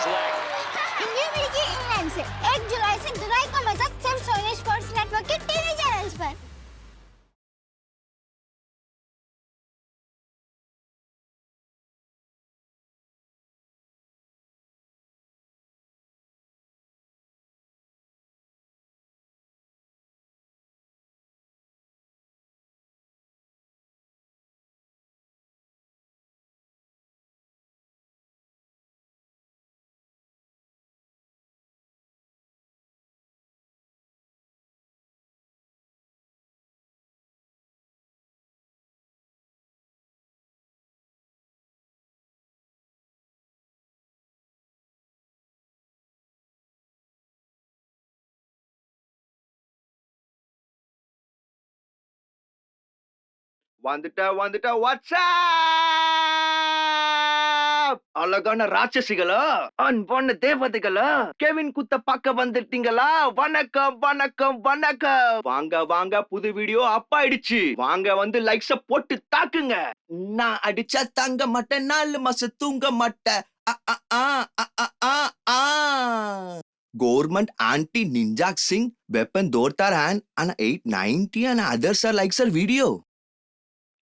India मिलेगी England से 1 जुलाई से जुलाई का मजा सिर्फ सोनी स्पोर्ट्स नेटवर्क के टीवी चैनल्स पर। வந்துட்டா வாட்ஸ்அப் அழகான ராட்சசிகளா அன்பான தேவதைகளா கெவின் குத்த பார்க்க வந்துட்டீங்களா? வணக்கம் வணக்கம் வணக்கம். வாங்க புது வீடியோ அப் ஆயிடுச்சு. வாங்க வந்து லைக்ஸ போட்டு தாக்குங்க. நான் அடிச்சா தாங்க மாட்டேன், 4 மாசம் தூங்க மாட்டேன். Government anti-ninja sing weapon door hand and 890 and others are likes our video.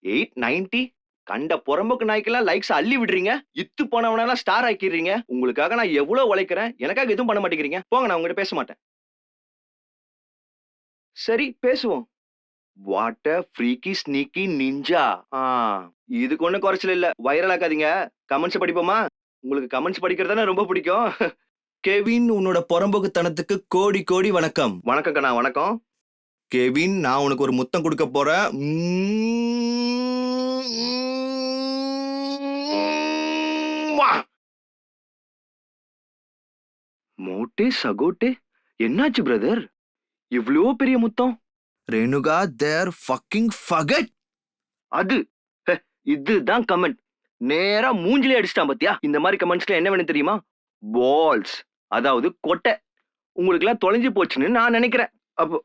890 கண்ட புறம்போக்கு நாய்க்கெல்லாம் லைக்ஸ் அள்ளி விடுறீங்க. இத்து போனவனெல்லாம் ஸ்டார் ஆக்கிடுறீங்க. உங்களுக்காக நான் எவ்வளவு உழைக்கிறேன், எனக்காக எதுவும் பண்ண மாட்டேங்கிறீங்க. போங்க, நான் உங்ககிட்ட பேச மாட்டேன். சரி பேசுவோம். What a freaky sneaky ninja. இதுக்கு ஒண்ணும் குறைச்சல் இல்ல. வைரல் ஆக்காதீங்க. கமெண்ட்ஸ் படிப்போமா? உங்களுக்கு கமெண்ட்ஸ் படிக்கிறதுனா ரொம்ப பிடிக்கும். கெவின், உன்னோட புறம்போக்குத்தனத்துக்கு கோடி கோடி வணக்கம். வணக்கம் கண்ணா, வணக்கம். கெவின், நான் உனக்கு ஒரு முத்தம் கொடுக்க போறேன். மோட்டே சகோட்டே, என்னாச்சு பிரதர்? இவ்ளோ பெரிய முத்தம். ரேணுகா, தேர் ஃபக்கிங் ஃபகட். அது இதுதான் கமெண்ட். நேரா மூஞ்சிலே அடிச்சிட்டான் பாத்தியா? இந்த மாதிரி கமெண்ட்ஸ்ல என்ன வேணும் தெரியுமா? பால்ஸ், அதாவது கொட்டை. உங்களுக்கு எல்லாம் தொலைஞ்சு போச்சுன்னு நான் நினைக்கிறேன். அப்போ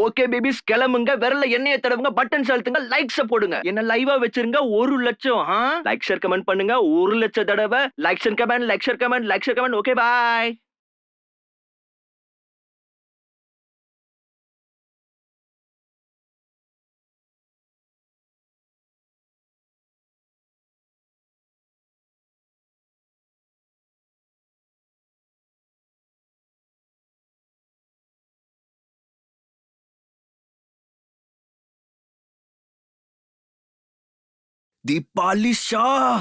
ஓகே பேபிஸ், கிளம்புங்க. விரல்ல எண்ணெயை தடவுங்க, பட்டன் அழுத்துங்க, லைக்ஸ் போடுங்க. என்ன லைவா வச்சிருங்க. 1 லட்சம் லைக் ஷேர் கமெண்ட் பண்ணுங்க. 1 லட்சம் தடவை like share comment. Okay bye. Deepali Shah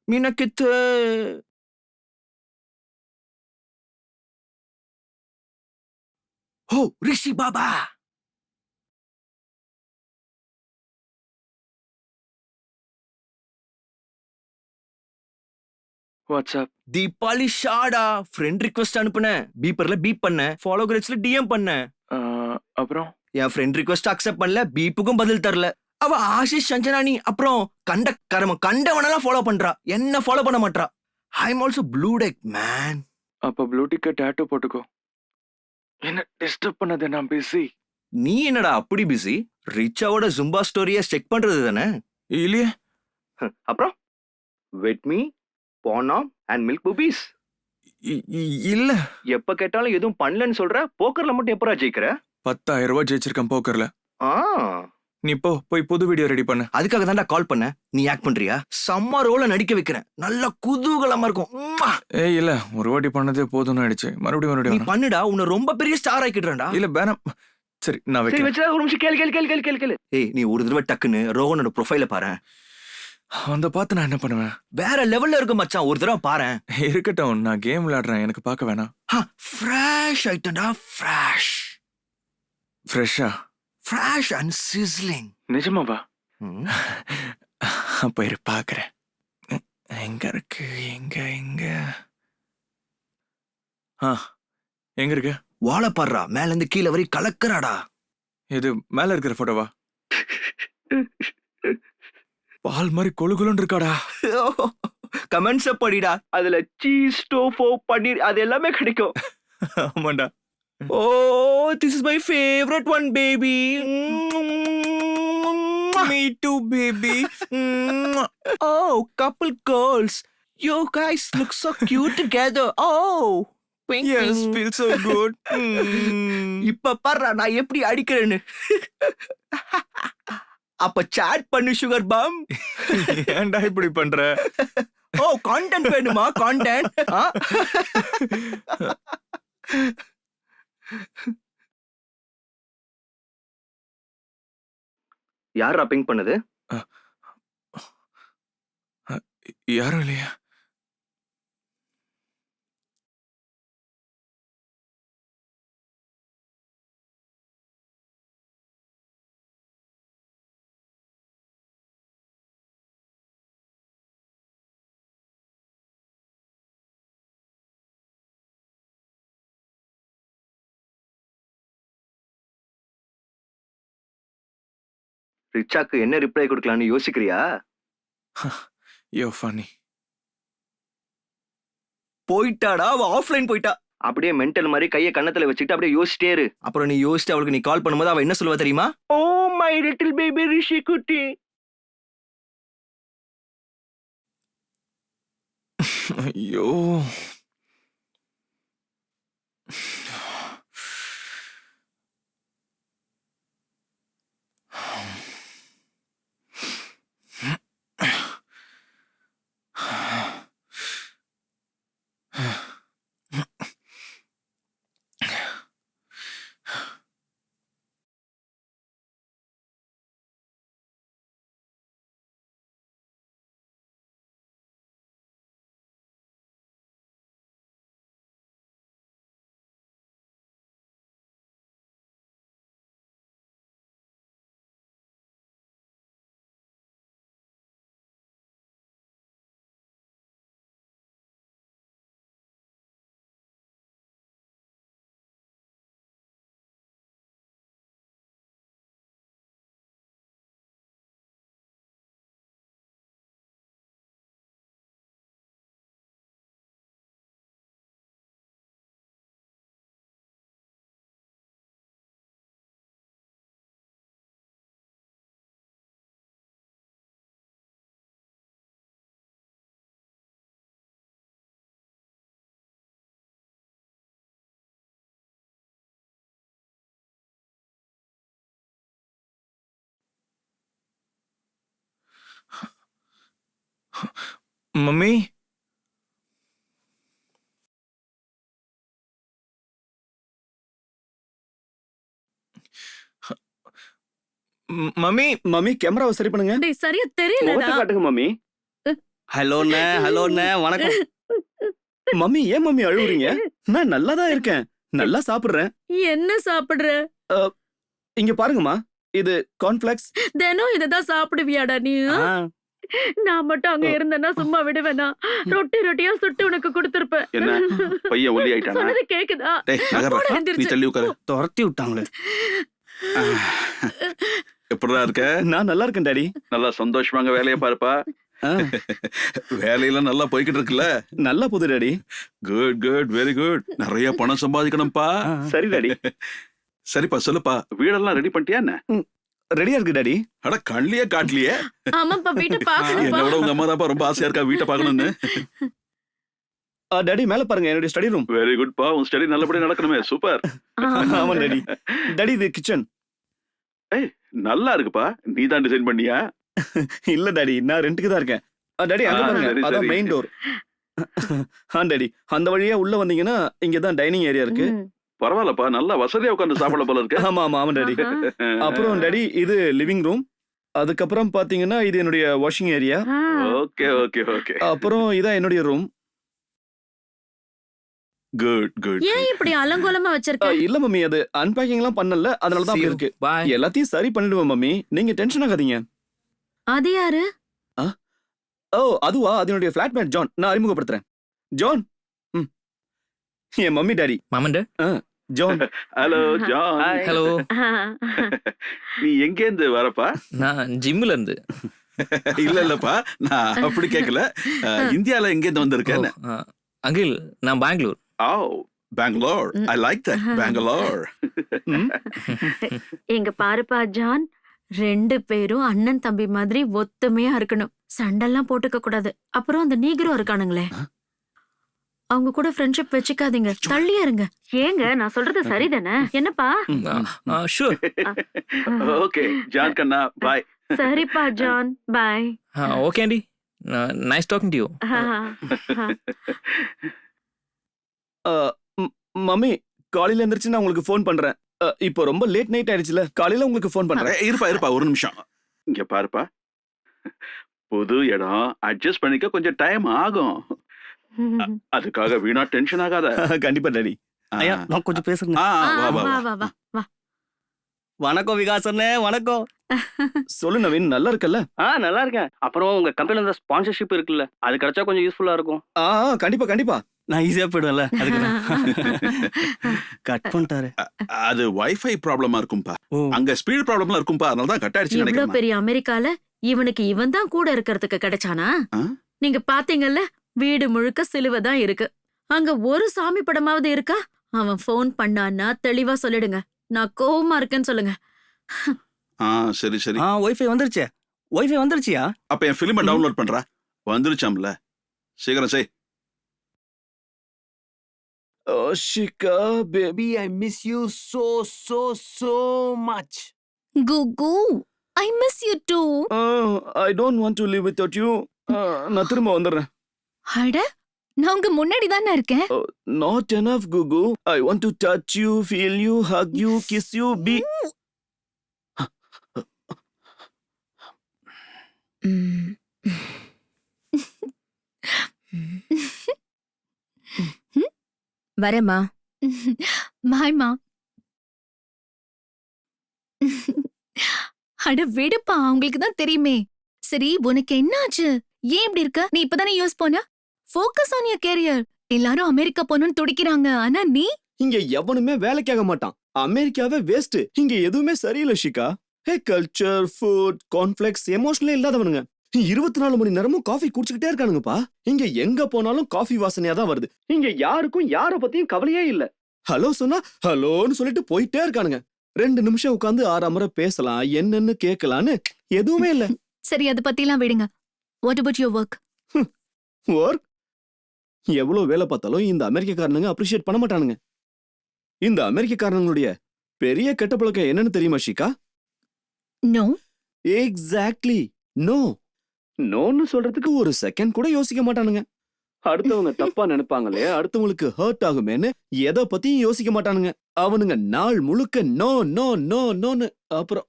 Meena किथे? हो ऋषि बाबा. வாட்ஸ்அப். தீபாவளி ஷாடா. ஃப்ரெண்ட் ரிக்வெஸ்ட் அனுப்புனேன். பீப்பர்ல பீப் பண்ண, ஃபாலோ கிரேட்ஸ்ல டிஎம் பண்ண. அப்புறம் என் ஃப்ரெண்ட் ரிக்வெஸ்ட் அக்செப்ட் பண்ணல, பீப்புக்கும் பதில் தரல. அவ ஆஷிஷ் சஞ்சனானி அப்புறம் கண்டவனெல்லாம் ஃபாலோ பண்றா, என்ன ஃபாலோ பண்ண மாட்டா. I am also blue tick man. அப்ப ப்ளூ டிக்க டாட்டூ போட்டுக்கோ. என்ன டிஸ்டர்ப் பண்ணாத, நான் பிஸி. நீ என்னடா அப்படி பிஸி? ரிச்சாவோட ஜும்பா ஸ்டோரிய செக் பண்றது தானே? இல்லையே. அப்புறம் வெட் மீ போனாம் அண்ட் மில்க் பூபீஸ். இல்ல, எப்ப கேட்டாலும் எதுவும் பண்ணலன்னு சொல்ற. போக்கர்ல மட்டும் எப்பரா ஜெயிக்கிற? 10,000 ரூபாய் ஜெயிச்சிருக்கேன் போக்கர்ல. நீ போய் புது வீடியோ ரெடி பண்ணு. அதுக்காக தான்டா கால் பண்ண. நீ ஆக்ட் பண்றியா? செம்ம ரோல நடிக்க வைக்கிறேன். நல்ல குதூகலமா இருக்கும். ஏய் இல்ல, ஒரு வாட்டி பண்ணதே போதும்னு ஆயிடுச்சு. மறுபடியும் நீ பண்ணுடா, உன்னை ரொம்ப பெரிய ஸ்டார் ஆக்கிடுறேன்டா. இல்ல வேணாம். சரி நான் சரி வச்சா ஒரு நிமிஷம் கேளு. ஏய், நீ ஒரு தடவை டக்குன்னு ரோஹனோட ப்ரொஃபைல பாரு. அந்த பார்த்து நான் என்ன பண்ணுவேன்? வேற லெவல்ல இருக்கு மச்சான், ஒரு தடவை பாரு. இருக்கட்டும், நான் கேம் விளையாடுறேன், எனக்கு பார்க்க வேணாம். ஃப்ரெஷ் ஐட்டம்டா. ஃப்ரெஷ்ஷா? Fresh and sizzling. நிஜமாவா? அப்ப இரு பாக்குறேன். எங்க இருக்கு? எங்க இருக்கு? வாழ பாடுறா, மேல இருந்து கீழே வரை கலக்குறாடா. இது மேல இருக்கிற போட்டோவா? பால் மாதிரி கொழுகுலுன்னு இருக்காடா. கமெண்ட்ஸ் படிடா, அதுல சீஸ் டோஃபோ பன்னீர் அது எல்லாமே கிடைக்கும். ஆமாண்டா. Oh, this is my favorite one, baby. Me too, baby. Oh, couple goals. You guys look so cute together. Oh, Yes, feels so good. இப்ப பாரு நான் எப்படி அடிக்கிறேன்னு. அப்ப சாட் பண்ணு சுகர் பாம். ஏன்டா இப்படி பண்ற? ஓ, கான்டென்ட் வேணுமா? கான்டென்ட். யாரா பிங்க் பண்ணது? யாரும் இல்லையா? ரிச்சாக்கு என்ன ரிப்ளை கொடுக்கலாம்னு யோசிக்கிறியா? You're funny. போயிட்டாடா, அவ ஆஃப்லைன் போயிட்டா. அப்படியே மென்டல் மாதிரி கைய கண்ணத்துல வச்சுட்டு அப்படியே யோசிச்சிட்டே இரு. அப்புறம் நீ யோசிச்சு அவளுக்கு நீ கால் பண்ணும்போது அவ என்ன சொல்லுவா தெரியுமா? ஓ மை லிட்டில் பேபி ரிஷி குட்டி. ஐயோ. மம்மி, மம்மி, மம்மி கேமராவை சரி பண்ணுங்க. டேய் சரியா தெரியலடா. காட்டுங்க மம்மி. ஹலோண்ணே வணக்கம். மம்மி ஏன் மம்மி அழுவுறீங்க? நான் நல்லா தான் இருக்கேன், நல்லா சாப்பிடுறேன். என்ன சாப்பிடுற? இங்க பாருங்கம்மா, இது கார்ன்ஃபிளெக்ஸ். தினம் இததான் சாப்பிடுவியாடா நீ? நான் மட்டும் அங்க இருந்தேன்னா சும்மா விடுவேனா? ரொட்டி ரொட்டியா சுட்டு உனக்கு கொடுத்திருப்பேன். என்ன பையன் ஒல்லி ஆயிட்டானா? சொன்னது கேக்குதா? நகர்றா, நீ எந்திரிச்சு. தள்ளி உட்காரு. துரத்தி விட்டாங்களே. எப்படிடா இருக்க? நான் நல்லா இருக்கேன் டாடி. நல்லா சந்தோஷமாங்க வேலையை பாருப்பா. வேலையெல்லாம் நல்லா போய்கிட்டு இருக்குல்ல? நல்லா போகுது daddy. Good good very good. நிறைய பணம் சம்பாதிக்கணும்ப்பா. சரி டாடி. சரிப்பா சொல்லுப்பா, வீடெல்லாம் ரெடி பண்ணிட்டியா என்ன? ரெடியா இருக்கு டாடி. அட கண்ணிலே காட்டலையே. ஆமாப்பா வீட்டை பாக்கணும்ப்பா. என்னை விட உங்க அம்மா தான்ப்பா ரொம்ப ஆசையா இருக்கா வீட்டை பார்க்கணும்னு. டாடி மேல பாருங்க, என்னுடைய ஸ்டடி ரூம். வெரி குட்பா, உன் ஸ்டடி நல்லபடியா நடக்கணுமே. சூப்பர். ஆமா டாடி. டாடி இது கிச்சன். ஏய் நல்லா இருக்குப்பா. நீ தான் டிசைன் பண்ணியா? இல்ல டாடி, நான் ரெண்டுக்கு தான் இருக்கேன். டாடி அங்க பாருங்க, சரி, அதான் சரி. Main door. டாடி அந்த வழியா உள்ள வந்தீங்கன்னா இங்கதான் டைனிங் ஏரியா இருக்கு. பரவாயில்லப்பா, நல்லா வசதியா உட்காந்து சாப்பிட போல இருக்கு. ஆமா ஆமா ஆமா டாடி. அப்புறம் டாடி இது லிவிங் ரூம். அதுக்கப்புறம் பாத்தீங்கன்னா இது என்னுடைய washing area. Okay okay okay. அப்புறம் இதான் என்னுடைய ரூம். Good good. ஏன் இப்படி அலங்கோலமா வச்சிருக்க? இல்ல மம்மி, அது அன்பேக்கிங் எல்லாம் பண்ணல, அதனால தான் அப்படி இருக்கு. பாய். எல்லாத்தையும் சரி பண்ணிடுவேன் மம்மி, நீங்க டென்ஷன் ஆகாதீங்க. அது யாரு? ஓ அதுவா, அது என்னுடைய ஃபிளாட்மேட் ஜான். நான் அறிமுகப்படுத்துறேன். ஜான். என் மம்மி டாடி. மாமன்டே. ஜான். Hello John. ஹலோ. நீ எங்க இருந்து வரப்பா? நான் ஜிம்ல இருந்து. இல்ல இல்லப்பா, நான் அப்படி கேட்கல. இந்தியால எங்க இருந்து வந்திருக்கேன்னு. அங்கிள், நான் Bangalore. Oh Bangalore I like that Bangalore. இங்க பாருப்பா ஜான், 2 பேரும் அண்ணன் தம்பி மாதிரி ஒத்துமையா இருக்கணும். சண்டெல்லாம் போட்டுக்க கூடாது. அப்புறம் அந்த நீக்ரோ இருக்கானுங்களே, அவங்க கூட ஃப்ரெண்ட்ஷிப் வச்சுக்காதீங்க, தள்ளியா இருங்க. ஏங்க நான் சொல்றது சரிதானே? என்னப்பா? ஷூர். ஓகே ஜான் கண்ணா பாய். சரிப்பா John, bye. Okay aunty, nice talking to you. Mummy, காலையில எந்திரிச்சு நான் உங்களுக்கு ஃபோன் பண்றேன். இப்போ ரொம்ப லேட் நைட் ஆயிடுச்சுல, காலையில உங்களுக்கு ஃபோன் பண்றேன். இருப்பா ஒரு நிமிஷம். இங்க பாருப்பா, புது இடம் அட்ஜஸ்ட் பண்ணிக்க கொஞ்சம் டைம் ஆகும். அதுக்காக வீணா டென்ஷன் ஆகாத. கண்டிப்பா டாடி. ஐயா நான் கொஞ்சம் பேசுறேன். வா வா வா வா. வா வா. வணக்கம் விகாஸ் அண்ணே, வணக்கம். சொல்லு நவீன், நல்லா இருக்கல்ல? நல்லா இருக்கேன். அப்புறம் உங்க கம்பெனில இந்த ஸ்பான்சர்ஷிப் இருக்குல்ல, அது கிடைச்சா கொஞ்சம் யூஸ்ஃபுல்லா இருக்கும். கண்டிப்பா கண்டிப்பா. நான் ஈஸியா போயிடுவேன்ல, அதுக்கு கட் பண்ணிட்டாரு. அது வைஃபை ப்ராப்ளமா இருக்கும்பா. அங்க ஸ்பீட் ப்ராப்ளம்லாம் இருக்கும்பா, அதனால தான் கட் ஆயிடுச்சு இவ்ளோ நினைக்கிறேன். பெரிய அமெரிக்கால இவனுக்கு இவன் தான் கூட இருக்கிறதுக்கு கிடைச்சானா? நீங்க பாத்தீங்கல்ல, வீடு முழுக்க சிலுவை தான் இருக்கு. அங்க ஒரு சாமி படமாவது இருக்கா? அவன் ஃபோன் பண்ணான்னா தெளிவா சொல்லிடுங்க, நான் கோவமா இருக்கேன்னு சொல்லுங்க. சரி சரி. வைஃபை வந்துருச்சே. வைஃபை வந்துருச்சியா? அப்ப என் ஃபிலிமை டவுன்லோட் பண்றா. வந்துருச்சாம்ல, சீக்கிரம் செய். Shika, baby, I miss you so much. Gugu, I miss you too. I don't want to live without you. நான் திரும்ப வந்துடுறேன். அட, நான் உங்க முன்னாடி தானே இருக்கேன். Not enough, Gugu. I want to touch you, feel you, hug you, kiss you, be. வரேம்மா. பாய்மா. அட விடுப்பா, உங்களுக்கு தான் தெரியுமே. சரி, உனக்கு என்னாச்சு? ஏன் இப்படி இருக்க? நீ இப்பதானே யூஸ் போன. Focus on your career. எல்லாரும் அமெரிக்கா போகணும்னு துடிக்கிறாங்க, ஆனா நீ? இங்க எவனுமே வேலைக்காக மாட்டான். அமெரிக்காவே வேஸ்ட். இங்க எதுவுமே சரியில்லை ஷிகா. கல்ச்சர், ஃபுட், கான்ஃபிளிக்ஸ், எமோஷனலே இல்லாதவனுங்க. 24 மணி நேரமும் காஃபி குடிச்சுக்கிட்டே இருக்கானுங்கப்பா. இங்க எங்க போனாலும் காஃபி வாசனையா தான் வருது. இங்க யாருக்கும் யார பத்தியும் கவலையே இல்ல. ஹலோ சொன்னா ஹலோன்னு சொல்லிட்டு போயிட்டே இருக்கானுங்க. 2 நிமிஷம் உட்கார்ந்து ஆறாமற பேசலாம், என்னன்னு கேட்கலான்னு எதுவுமே இல்ல. சரி, அதை பத்திலாம் விடுங்க. What about your work? Work? எவ்வளவு வேலை பார்த்தாலும் இந்த அமெரிக்கக்காரனுங்க அப்ரிஷியேட் பண்ண மாட்டானுங்க. இந்த அமெரிக்கக்காரனுடைய பெரிய கெட்ட பழக்கம் என்னன்னு தெரியுமா ஷிகா? நோ. Exactly, no. நோன்னு சொல்றதுக்கு ஒரு செகண்ட் கூட யோசிக்க மாட்டானுங்க. அடுத்தவங்க தப்பா நினைப்பாங்களே, அடுத்தவங்களுக்கு ஹர்ட் ஆகுமேன்னு எதை பத்தியும் யோசிக்க மாட்டானுங்க. அவனுங்க நாள் முழுக்க நோ நோ நோ நோன்னு. அப்புறம்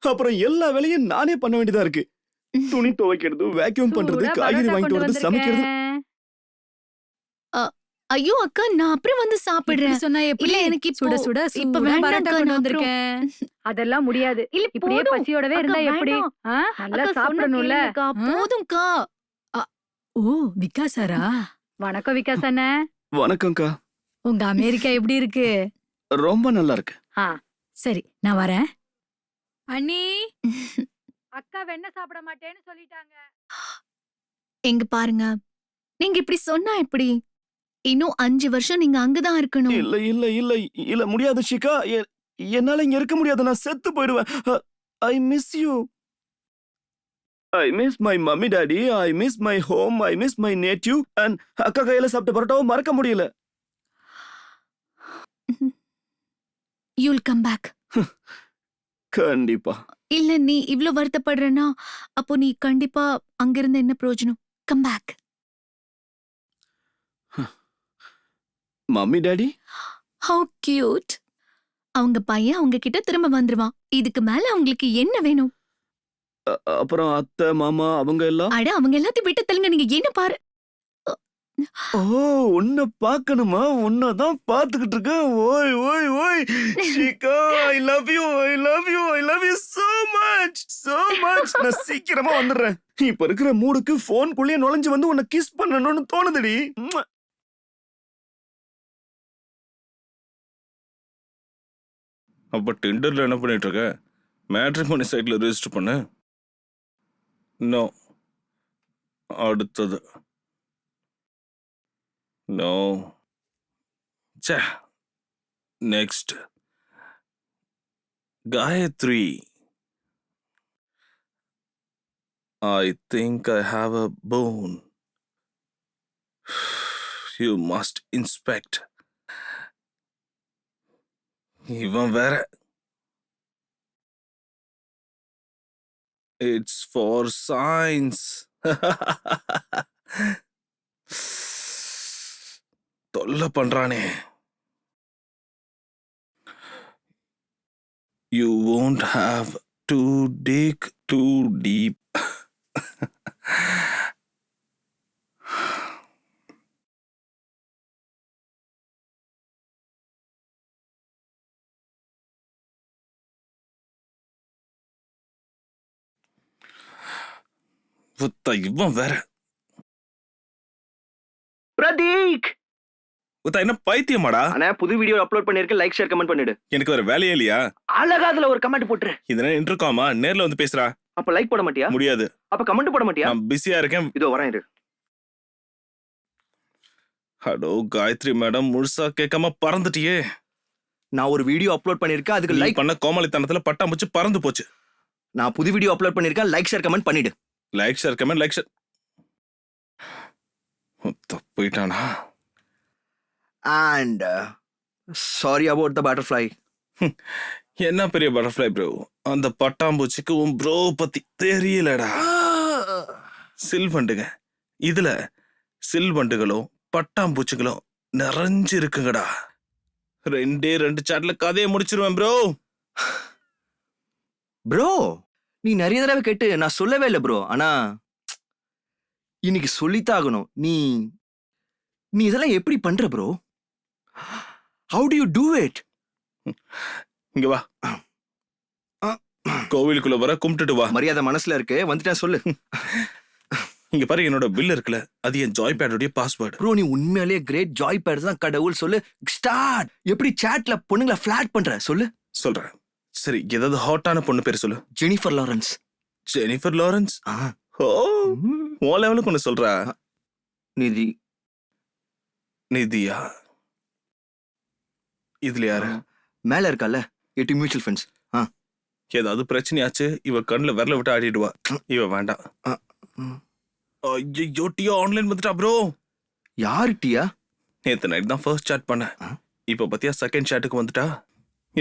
அப்புறம் எல்லா வேலையும் நானே பண்ண வேண்டியதா இருக்கு. துணி துவைக்கிறது, வேக்யூம் பண்றது, காய்கறி வாங்கிட்டு வரது, சமைக்கிறது. ஐயோ அக்கா, நான் அப்புறம் வந்து சாப்பிடுறேன். சொன்னா எப்படி? இல்ல, எனக்கு இப்போ சுட சுட இப்ப சூடா வேண்டாம் பரோட்டா அக்கா, கொண்டு நான் வந்திருக்கேன். அதெல்லாம் முடியாது. இல்ல, இப்படியே போதும். பசியோடவே இருந்தா அக்கா, எப்படி? வேண்டாம். நல்லா அக்கா, சொன்னா சாப்பிடணும்ல. கேளுங்கக்கா, போதும்க்கா. ஓ விகாசாரா? வணக்கம் விகாஸ் அண்ணா. வணக்கம்க்கா. உங்க அமெரிக்கா எப்படி இருக்கு? ரொம்ப நல்லா இருக்கு. சரி, நான் வரேன். அண்ணி, அக்கா வெண்ணெய் சாப்பிட மாட்டேன்னு சொல்லிட்டாங்க. எங்க பாருங்க, நீங்க இப்படி சொன்னா எப்படி? இன்னும் 5 வருஷம் நீங்க அங்கதான் இருக்கணும். இல்ல இல்ல இல்ல இல்ல, முடியாது ஷிகா. என்னால இங்க இருக்க முடியாது. நான் செத்து போயிடுவேன். ஐ miss you. I miss my mummy daddy. I miss my home. I miss my native. And அக்கா கையில சாப்பிட்ட பரோட்டாவும் மறக்க முடியல. You'll come back. கண்டிப்பா. இல்ல, நீ இவ்ளோ வருத்தப்படுறனா, அப்போ நீ கண்டிப்பா அங்கிருந்து என்ன பிரயோஜனம்? Come back. Mummy daddy? How cute. அவங்க பையன் அவங்க கிட்ட திரும்ப வந்துருவான். இதுக்கு மேல அவங்களுக்கு என்ன வேணும்? அப்புறம் அத்தை மாமா அவங்க எல்லாம்? அட, அவங்க எல்லாத்தையும் விட்டு தள்ளுங்க. நீங்க என்ன பாரு. ஓ, உன்னை பார்க்கணுமா? உன்னதான் பார்த்துக்கிட்டு இருக்கேன். ஓய் ஓய் ஓய் Shikha, I love you, I love you, I love you so much, so much. நான் சீக்கிரமா வந்துடுறேன். இப்ப இருக்கிற மூடுக்கு போன்குள்ளேயே நுழைஞ்சு வந்து உன்னை கிஸ் பண்ணணும்னு தோணுதுடி. அப்ப டிண்டர்ல என்ன பண்ணிட்டு இருக்க? மேட்ரிமோனி சைட்ல ரெஜிஸ்டர் பண்ணு. நோ, அடுத்தது நோ. ச்சே. Next. Gayatri. I think I have a bone. You must inspect. இவன் வேற. It's for science. தொல்லை பண்றானே. You won't have to dig too deep. புத்த இவன் வேற. பிரதீக் புத்த என்ன பைத்தியமாடா? அண்ணா புது வீடியோ அப்லோட் பண்ணிருக்கேன், லைக் ஷேர் கமெண்ட் பண்ணிடு. எனக்கு வேற வேலையே இல்லையா? அழகா அதுல ஒரு கமெண்ட் போட்டுரு. இதெல்லாம் இன்டர்காமா? நேர்ல வந்து பேசுறா. அப்ப லைக் போட மாட்டியா? முடியாது. அப்ப கமெண்ட் போட மாட்டியா? நான் பிஸியா இருக்கேன். இதோ வரேன் இரு. ஹலோ காயத்ரி மேடம், முழுசா கேட்காம பறந்துட்டியே. நான் ஒரு வீடியோ அப்லோட் பண்ணிருக்கேன், அதுக்கு லைக் பண்ண கோமாளித்தனத்துல பட்டாம்பூச்சி பறந்து போச்சு. நான் புது வீடியோ அப்லோட் பண்ணிருக்கேன், லைக் ஷேர் கமெண்ட் பண்ணிடு. Like share comment like share. போயிட்டானா? And sorry about the butterfly. என்ன பெரிய பட்டர்ஃப்ளை ப்ரோ? அந்த பட்டாம்பூச்சிக்கு உன் ப்ரோ பத்தி தெரியலடா. சில்வண்டுங்க, இதுல சில்வண்டுகளும் பட்டாம்பூச்சிகளும் நிறைஞ்சு இருக்குங்கடா. 2 சாட்ல கதையை முடிச்சிருவேன் ப்ரோ. ப்ரோ நீ நிறைய தடவை கேட்டு நான் சொல்லவே இல்லை ப்ரோ. ஆனா இன்னைக்கு சொல்லித்தாகணும். நீ இதெல்லாம் எப்படி பண்ற bro? How do you do it? இங்க வா, கோவிலுக்குள்ள வர கும்பிட்டுட்டு வா. மரியாதை மனசுல இருக்கு, வந்துட்டேன் சொல்லு. இங்க பாரு, என்னோட பில் இருக்குல்ல, அது என் ஜாய் பேடோட பாஸ்வேர்டு. ப்ரோ நீ உண்மையிலேயே கிரேட். ஜாய் பேட் தான் கடவுள். சொல்லு ஸ்டார்ட். எப்படி சாட்ல பொண்ணுங்களை ஃபிளாட் பண்ற சொல்லு. சொல்றேன். சரி, ஏதாவது ஹாட்டான பொண்ணு பேர் சொல்லு. Jennifer Lawrence. Jennifer Lawrence? Oh, உன் லெவலுக்கு ஒண்ணு சொல்றா. நிதி. நிதியா? இதுல யாரு? மேல இருக்கல 8 மியூச்சுவல் ஃபண்ட்ஸ். ஏதாவது பிரச்சனையாச்சு இவ கண்ணுல விரல விட்டு ஆடிடுவா. இவ வேண்டாம். ஐயோ, டியா ஆன்லைன் வந்துட்டா ப்ரோ. யாரு டியா? நேத்து நைட் தான் ஃபர்ஸ்ட் சாட் பண்ண. இப்ப பத்தியா செகண்ட் சாட்டுக்கு வந்துட்டா.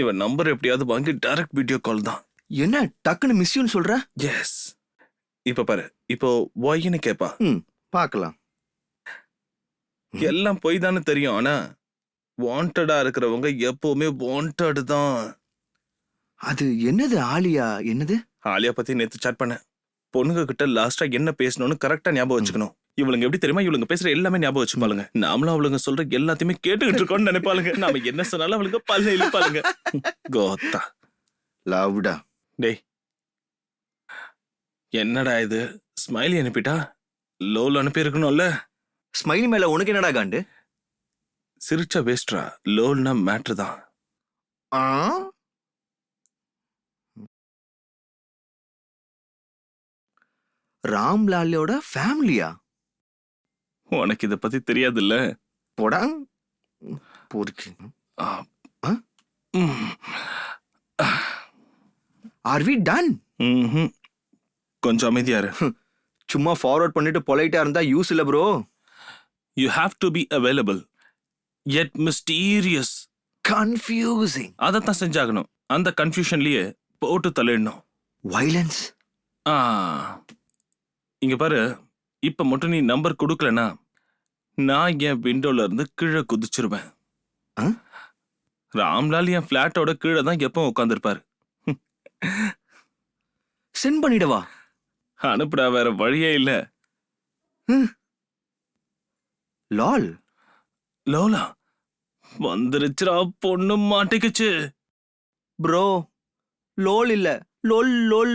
இவ நம்பர் எப்படியாவது வாங்கி டைரக்ட் வீடியோ கால் தான். என்ன டக்குன்னு மிஸ்யூன்னு சொல்ற? எஸ். இப்ப பாரு, இப்போ ஒய்ன்னு கேப்பா. பார்க்கலாம். எல்லாம் போய் தானே தெரியும். ஆனா வாண்டடா இருக்கிறவங்க எப்பவுமே வாண்டட் தான். அது என்னது ஆலியா? என்னது ஆலியா பத்தி நேத்து சாட் பண்ண. பொண்ணுங்க கிட்ட லாஸ்டா என்ன பேசணும்னு கரெக்டா ஞாபகம் வச்சுக்கணும். இவளுங்க எப்படி தெரியுமா? இவளுங்க பேசுற எல்லாமே ஞாபகம் வச்சுப்பாளுங்க. நாமளும் அவளுங்க சொல்ற எல்லாத்தையுமே கேட்டுக்கிட்டு இருக்கோம்னு நினைப்பாளுங்க. நாம என்ன சொன்னாலும் அவளுங்க பல்ல இழுப்பாளுங்க. கோத்தா லவ்டா. டேய், என்னடா இது? ஸ்மைலி அனுப்பிட்டா. லோல் அனுப்பி இருக்கணும்ல. ஸ்மைலி மேல உனக்கு என்னடா காண்டு? சிரிச்சா வேஸ்ட்ரா. லோல்னா மேட்ரு தான். ராம்லாலியோட ஃபேமிலியா? உனக்கு இத பத்தி தெரியாதுல்ல? போடா போருக்கு. Are we done? கொஞ்சம் அமைதியா இரு. சும்மா ஃபார்வர்ட் பண்ணிட்டு பொலைட்டா இருந்தா யூஸ் இல்ல bro. You have to be available yet mysterious. Confusing. அதத்தான் செஞ்சாகணும். அந்த கன்ஃபியூஷன்லயே போட்டு தள்ளிடணும். Violence. இங்க பாரு, இப்ப மட்டும் நீ நம்பர் கொடுக்கலனா நான் என் விண்டோல இருந்து கீழே குதிச்சிருவேன். ராம்லால் என் பிளாட்டோட கீழே தான் எப்பவும் உட்காந்துருப்பாரு. சென்ட் பண்ணிடவா? அனுப்புடா, வேற வழியே இல்ல. லால். லோலா வந்துருச்சுடா. பொண்ணு மாட்டிக்குச்சு ப்ரோ. லோல் இல்ல, லோல் லோல்.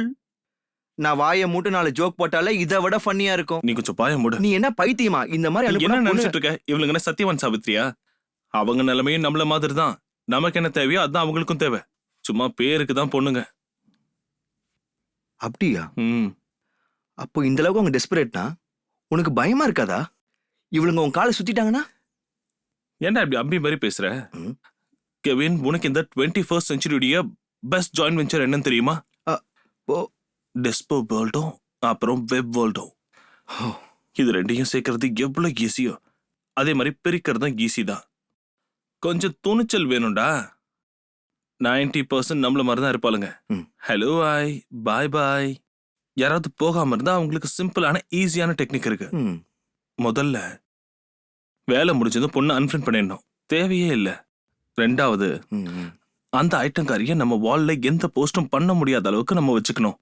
நான் வாயை மூட்டு 4 ஜோக் போட்டாலே இதை விட ஃபன்னியா இருக்கும். நீ கொஞ்சம் பாய மூடு. நீ என்ன பைத்தியமா? இந்த மாதிரி என்ன நினைச்சிட்டு இருக்க? இவளுங்க என்ன சத்தியவான் சாவித்ரியா? அவங்க நிலைமையும் நம்மள மாதிரி தான். நமக்கு என்ன தேவையோ அதான் அவங்களுக்கும் தேவை. சும்மா பேருக்கு தான் பொண்ணுங்க. அப்படியா? அப்போ இந்த அளவுக்கு அவங்க டெஸ்பரேட்னா உனக்கு பயமா இருக்காதா? இவளுங்க உன் காலை சுத்திட்டாங்கன்னா? ஏன்டா இப்படி அம்பி மாதிரி பேசுற? ம். கெவின், உனக்கு இந்த 21st செஞ்சுரியுடைய பெஸ்ட் ஜாயின்ட் வெஞ்சர் என்னன்னு தெரியுமா? ஓ. டெஸ்போ வேர்ல்டும் அப்புறம் வெப் வேர்ல்டும். இது ரெண்டையும் சேர்க்கறது எவ்வளவு ஈஸியோ அதே மாதிரி பிரிக்கிறதும் ஈஸி தான். கொஞ்சம் துணிச்சல் வேணும்டா. 90% நம்மள மாதிரி தான் இருப்பாளுங்க. ம். ஹலோ பாய் பாய் பாய். யாராவது போகாம இருந்தா அவங்களுக்கு சிம்பிளான ஈஸியான டெக்னிக் இருக்கு. ம். முதல்ல வேலை முடிஞ்சதும் பொண்ணு அன்ஃப்ரெண்ட் பண்ணிடணும், தேவையே இல்லை. ரெண்டாவது, ம், ம். அந்த ஐட்டங்காரிய நம்ம வால்ல எந்த போஸ்டும் பண்ண முடியாத அளவுக்கு நம்ம வச்சுக்கணும்.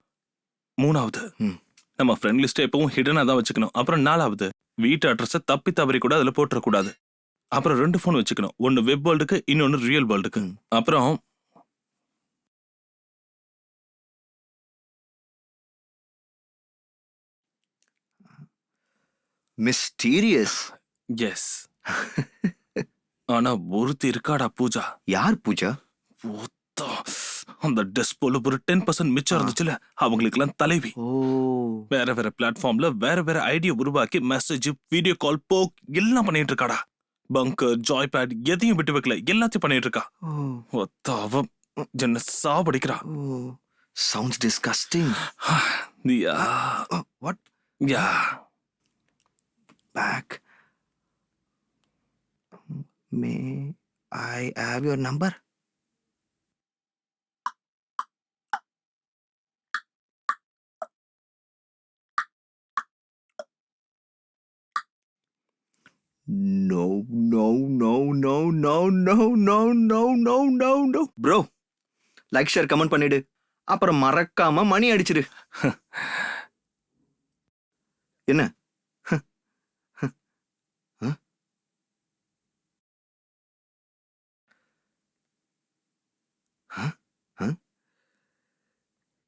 மூணாவது, ம். நம்ம ஃப்ரெண்ட் லிஸ்ட் எப்பவும் ஹிடனா தான் வச்சுக்கணும். அப்புறம் நாலாவது, வீட்டு அட்ரஸை தப்பி தவறி கூட அதுல போட்டுறக்கூடாது. அப்புறம் 2 ஃபோன் வச்சுக்கணும், ஒன்னு வெப் வேர்ல்டுக்கு, இன்னொன்னு ரியல் வேர்ல்டுக்கு. ம். அப்புறம் மிஸ்டீரியஸ். எஸ். ஆனா ஒருத்தி இருக்காடா பூஜா. யார் பூஜா? ஒத்தா. அந்த டெஸ்போல ஒரு 10% மிச்சம் இருந்துச்சுல, அவங்களுக்கெல்லாம் தலைவி. ஓ. வேற வேற பிளாட்ஃபார்ம்ல வேற வேற ஐடியா உருவாக்கி மெசேஜ், வீடியோ கால், போக் எல்லாம் பண்ணிட்டு இருக்காடா. பங்கர், ஜாய் பேட் எதையும் விட்டு வைக்கல, எல்லாத்தையும் பண்ணிட்டு இருக்கா. ஓ. ஒத்தாவ என்ன சாவடிக்கிறா. ஓ. Sounds disgusting. Yeah. What? Yeah. Back. May I have your number? No, no, no, no, no, no, no, no, no, no, no. Bro, like, share, comment பண்ணிடு. அப்புறம் மறக்காம மணி அடிச்சிடு. என்ன?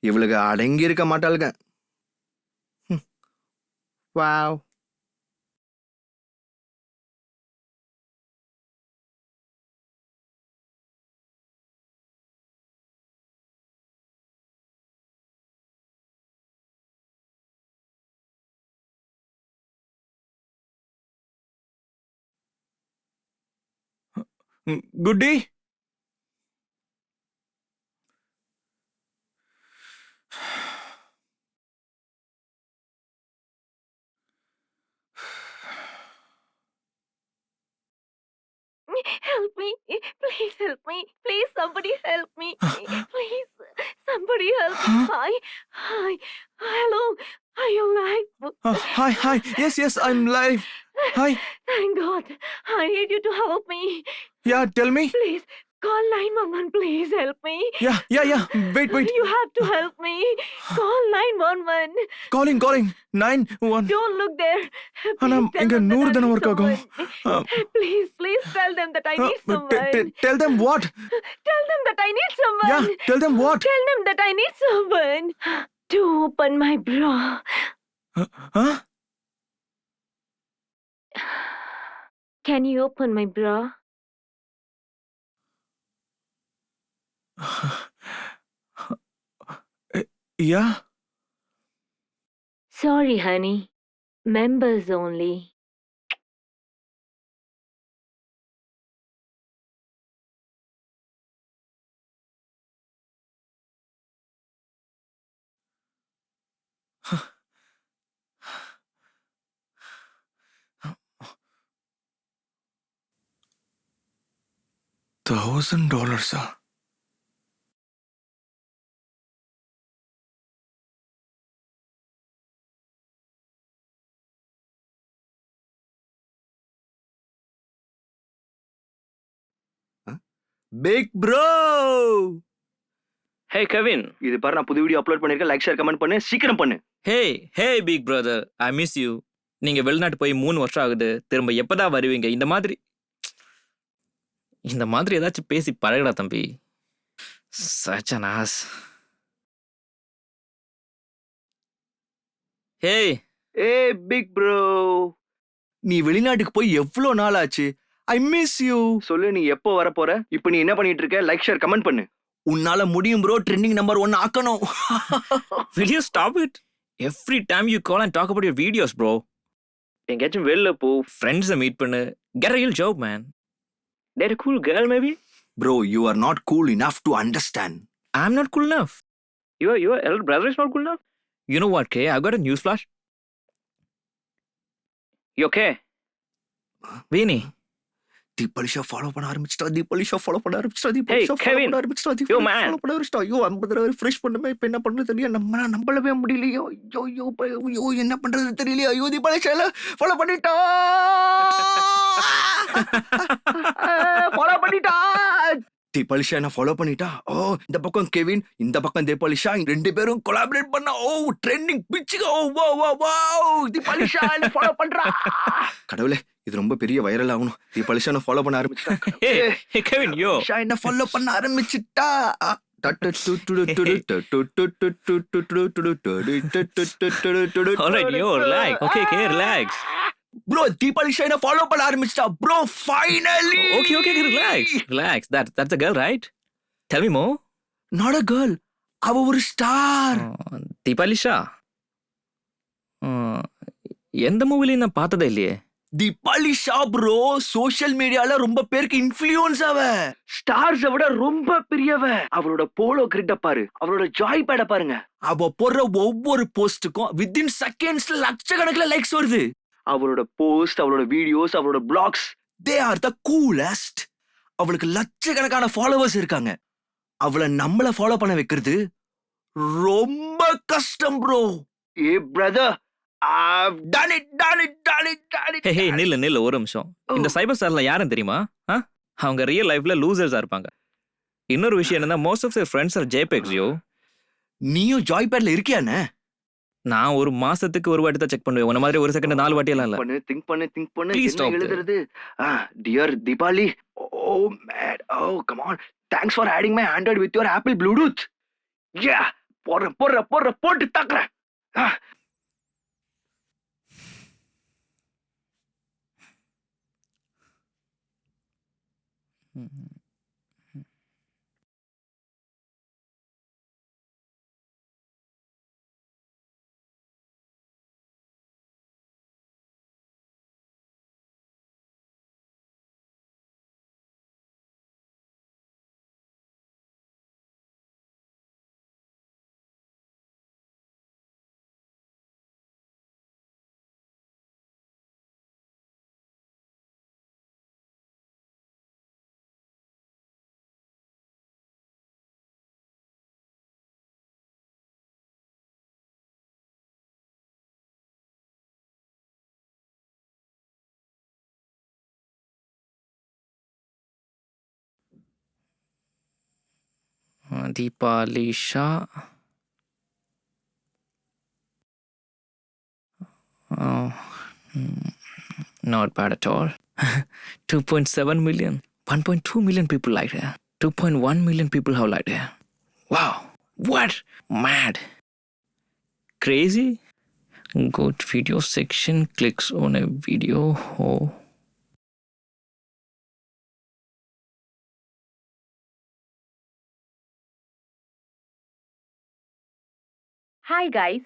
இவளுக்கு அடங்கி இருக்க மாட்டாளுங்க. வாவ். குட்டி. Help me. Please help me. Please, somebody help me. Please, somebody help me. Hi. Hi. Hello. Are you alive? Hi, hi. Yes, yes, I'm live. Hi. Thank God. I need you to help me. Yeah, tell me. Please, call 911. Please help me. Yeah. Wait. You have to help me. Call 911. Calling. 911. Don't look there. Anna, Please tell inga them that 100 I தான need work ஆகும். someone. Please tell them that I need someone. Tell them what? Tell them that I need someone. Yeah, tell them what? Tell them that I need someone to open my bra. Huh? Can you open my bra? Yeah. Sorry, honey. Members only. $1,000. Big bro. Hey Kevin. இது பாரு, நான் புது video upload பண்ணிருக்கேன். Like, share, comment பண்ணு. சீக்கிரம் பண்ணு. Hey big brother, I miss you. நீங்க வெளிநாட்டு போய் 3 வருஷம் ஆகுது. திரும்ப எப்பதான் வருவீங்க? இந்த மாதிரி ஏதாச்சும் பேசி பழகடா தம்பி. such an ass. Hey big bro, நீ வெளிநாட்டுக்கு போய் எவ்வளவு நாள் ஆச்சு? I miss you. சொல்லு, நீ எப்போ வர போற? இப்போ நீ என்ன பண்ணிட்டு இருக்க? லைக், ஷேர், கமெண்ட் பண்ணு. உன்னால முடியும் ப்ரோ. ட்ரெண்டிங் நம்பர் 1 ஆக்கணும். will you stop it? Every time you call and talk about your videos, bro. எங்கேயாச்சும் வெளில போ, ஃப்ரெண்ட்ஸை மீட் பண்ணு. get a real job, man. Date a cool girl, maybe? Bro, you are not cool enough to understand. I'm not cool enough. Your elder brother is not cool enough? You know what, Kay? I've got a news flash. You okay? Veeni, Deepavali show follow பண்ண ஆரம்பிச்சிட்டா. Hey, Kevin. Yo, man. Follow பண்ண ஆரம்பிச்சிட்டா. ஐயோ 50 தடவை refresh பண்ணுமே. இப்போ என்ன பண்றது தெரியல. நம்பளவே முடியலையோ. ஐயோ என்ன பண்றது தெரியலையோ. ஐயோ தீபாவளி ஷோல ஃபாலோ பண்ணிட்டா. Follow பண்ணிட்டா. தீபாவளி ஷா என்ன ஃபாலோ பண்ணிட்டா. ஓ இந்த பக்கம் கெவின், இந்த பக்கம் தீபாவளி ஷா, ரெண்டு பேரும் கொலாபரேட் பண்ணா. ஓ ட்ரெண்டிங் பிச்சுங்க. ஓ வா வா வா தீபாவளி ஷா என்ன ஃபாலோ பண்றா. கடவுளே இது ரொம்ப பெரிய வைரல் ஆகணும். தீபாவளி ஷா என்ன ஃபாலோ பண்ண ஆரம்பிச்சிட்டா. hey Kevin, yo. ஷா என்ன ஃபாலோ பண்ண ஆரம்பிச்சிட்டா. All right, yo, relax. Okay, Kay, relax. Bro Deepavali Shah என்ன ஃபாலோ பண்ண ஆரம்பிச்சிட்டா. Bro finally. Okay, relax. That's a girl, right? Tell me more. Not a girl. அவ ஒரு ஸ்டார். தீபாவளி ஷா. எந்த மூவிலையும் நான் பார்த்ததே இல்லையே. தீபாவளி ஷா ப்ரோ சோஷியல் மீடியால ரொம்ப பேருக்கு இன்ஃப்ளூயன்ஸ் அவ. ஸ்டார்ஸை விட ரொம்ப பெரியவ. அவளோட போலோ கிரிட்ட பாரு, அவளோட ஜாய் பேட பாருங்க. அவ போடுற ஒவ்வொரு போஸ்டுக்கும் வித்தின் செகண்ட்ஸ்ல லட்சக்கணக்கில் லைக்ஸ் வருது. அவளோட போஸ்ட், அவளோட வீடியோஸ், அவளோட blogs, they are the coolest. அவளுக்கு லட்சக்கணக்கான ஃபாலோவர்ஸ் இருக்காங்க. அவளை நம்மள ஃபாலோ பண்ண வைக்கிறது ரொம்ப கஷ்டம் bro. A brother, I've done it. Hey, நில்லு ஒரு நிமிஷம். இந்த சைபர் ஸ்டார்ல யாரும் தெரியுமா? அவங்க ரியல் லைஃப்ல லூசர்ஸா இருப்பாங்க. இன்னொரு விஷயம் என்னன்னா, most of their friends are JPEGs, yo. நீயும் ஜாய் பேட்ல இருக்கியானே? நான் ஒரு மாசத்துக்கு ஒரு வாட்டி தான் செக் பண்ணுவேன். உன்ன மாதிரி ஒரு செகண்ட் 4 வாட்டி எல்லாம் இல்ல. திங்க் பண்ணு. Please என்ன stop எழுதுறது? Dear Deepavali. Oh mate. Oh come on. Thanks for adding my Android with your Apple Bluetooth. Yeah போட்டு தாக்குறேன். Deepavali Shah. Not bad at all. 2.7 million. 1.2 million people liked her. 2.1 million people have liked her. Wow. What? Mad. Crazy? Go to video section, clicks on a video. Oh. Hi guys,